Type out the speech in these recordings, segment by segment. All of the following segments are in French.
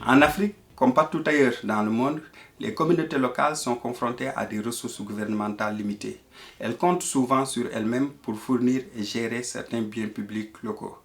En Afrique, comme partout ailleurs dans le monde, les communautés locales sont confrontées à des ressources gouvernementales limitées. Elles comptent souvent sur elles-mêmes pour fournir et gérer certains biens publics locaux.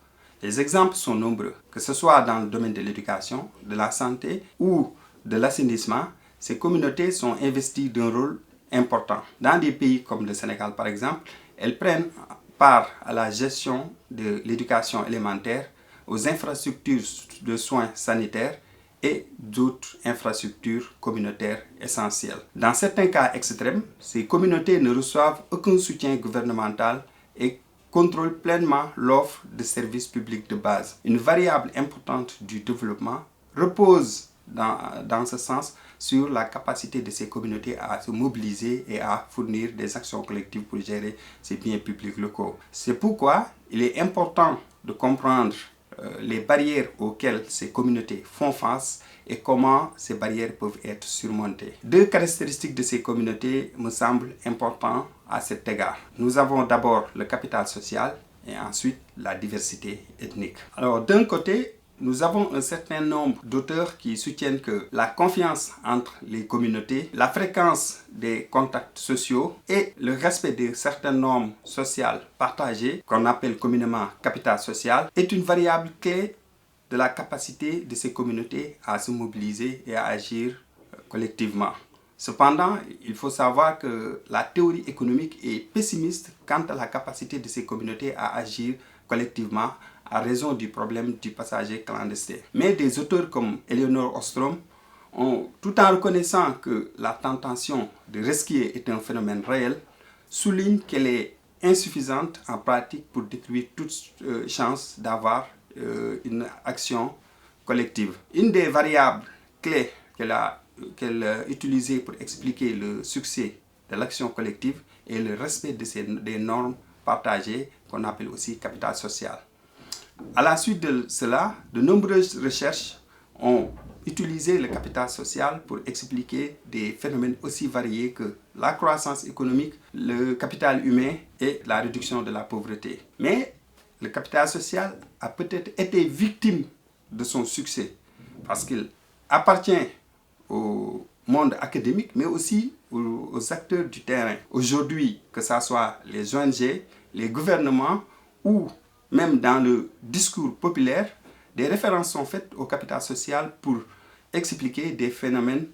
Les exemples sont nombreux, que ce soit dans le domaine de l'éducation, de la santé ou de l'assainissement. Ces communautés sont investies d'un rôle important. Dans des pays comme le Sénégal par exemple, elles prennent part à la gestion de l'éducation élémentaire, aux infrastructures de soins sanitaires et d'autres infrastructures communautaires essentielles. Dans certains cas extrêmes, ces communautés ne reçoivent aucun soutien gouvernemental et contrôlent pleinement l'offre de services publics de base. Une variable importante du développement repose dans ce sens sur la capacité de ces communautés à se mobiliser et à fournir des actions collectives pour gérer ces biens publics locaux. C'est pourquoi il est important de comprendre les barrières auxquelles ces communautés font face et comment ces barrières peuvent être surmontées. Deux caractéristiques de ces communautés me semblent importantes à cet égard. Nous avons d'abord le capital social et ensuite la diversité ethnique. Alors d'un côté, nous avons un certain nombre d'auteurs qui soutiennent que la confiance entre les communautés, la fréquence des contacts sociaux et le respect de certaines normes sociales partagées, qu'on appelle communément capital social, est une variable clé de la capacité de ces communautés à se mobiliser et à agir collectivement. Cependant, il faut savoir que la théorie économique est pessimiste quant à la capacité de ces communautés à agir collectivement à raison du problème du passager clandestin. Mais des auteurs comme Elinor Ostrom tout en reconnaissant que la tentation de resquier est un phénomène réel, soulignent qu'elle est insuffisante en pratique pour détruire toute chance d'avoir une action collective. Une des variables clés qu'elle a utilisées pour expliquer le succès de l'action collective est le respect des normes partagées qu'on appelle aussi capital social. À la suite de cela, de nombreuses recherches ont utilisé le capital social pour expliquer des phénomènes aussi variés que la croissance économique, le capital humain et la réduction de la pauvreté. Mais le capital social a peut-être été victime de son succès parce qu'il appartient au monde académique mais aussi aux acteurs du terrain. Aujourd'hui, que ce soit les ONG, les gouvernements ou même dans le discours populaire, des références sont faites au capital social pour expliquer des phénomènes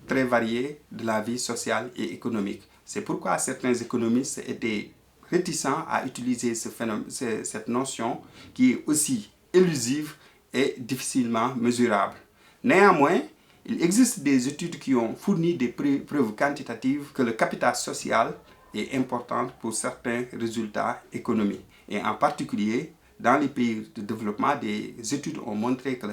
très variés de la vie sociale et économique. C'est pourquoi certains économistes étaient réticents à utiliser cette notion qui est aussi élusive et difficilement mesurable. Néanmoins, il existe des études qui ont fourni des preuves quantitatives que le capital social est important pour certains résultats économiques. Et en particulier, dans les pays de développement, des études ont montré que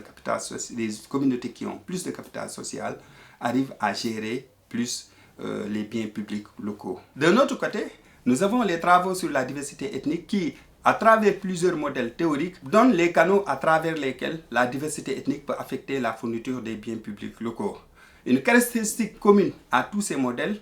les communautés qui ont plus de capital social arrivent à gérer plus les biens publics locaux. D'un autre côté, nous avons les travaux sur la diversité ethnique qui, à travers plusieurs modèles théoriques, donnent les canaux à travers lesquels la diversité ethnique peut affecter la fourniture des biens publics locaux. Une caractéristique commune à tous ces modèles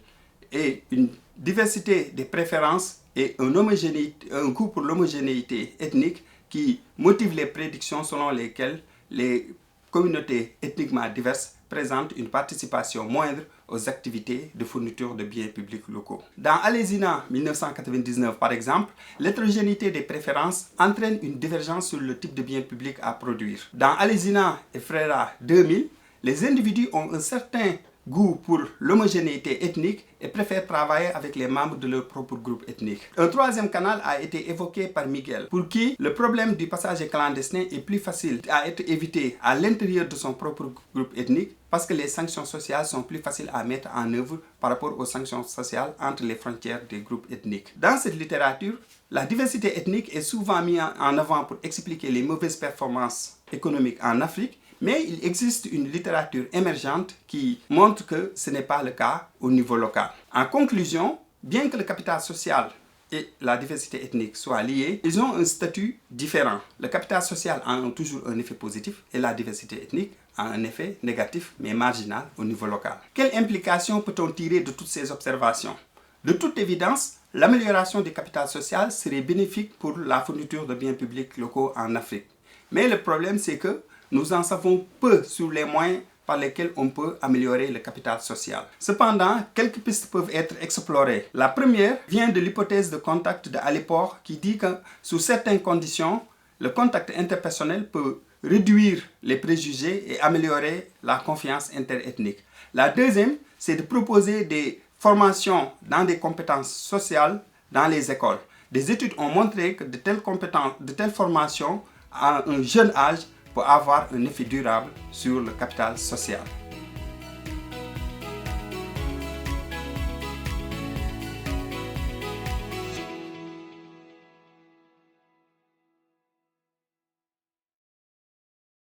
est une diversité des préférences et un goût pour l'homogénéité ethnique qui motive les prédictions selon lesquelles les communautés ethniquement diverses présentent une participation moindre aux activités de fourniture de biens publics locaux. Dans Alesina 1999 par exemple, l'hétérogénéité des préférences entraîne une divergence sur le type de biens publics à produire. Dans Alesina et Freira 2000, les individus ont un certain goût pour l'homogénéité ethnique et préfèrent travailler avec les membres de leur propre groupe ethnique. Un troisième canal a été évoqué par Miguel, pour qui le problème du passage clandestin est plus facile à être évité à l'intérieur de son propre groupe ethnique parce que les sanctions sociales sont plus faciles à mettre en œuvre par rapport aux sanctions sociales entre les frontières des groupes ethniques. Dans cette littérature, la diversité ethnique est souvent mise en avant pour expliquer les mauvaises performances économiques en Afrique, mais il existe une littérature émergente qui montre que ce n'est pas le cas au niveau local. En conclusion, bien que le capital social et la diversité ethnique soient liés, ils ont un statut différent. Le capital social a toujours un effet positif et la diversité ethnique a un effet négatif mais marginal au niveau local. Quelles implications peut-on tirer de toutes ces observations? De toute évidence, l'amélioration du capital social serait bénéfique pour la fourniture de biens publics locaux en Afrique. Mais le problème, c'est que nous en savons peu sur les moyens par lesquels on peut améliorer le capital social. Cependant, quelques pistes peuvent être explorées. La première vient de l'hypothèse de contact de Allport qui dit que sous certaines conditions, le contact interpersonnel peut réduire les préjugés et améliorer la confiance interethnique. La deuxième, c'est de proposer des formations dans des compétences sociales dans les écoles. Des études ont montré que de telles formations à un jeune âge peut avoir un effet durable sur le capital social.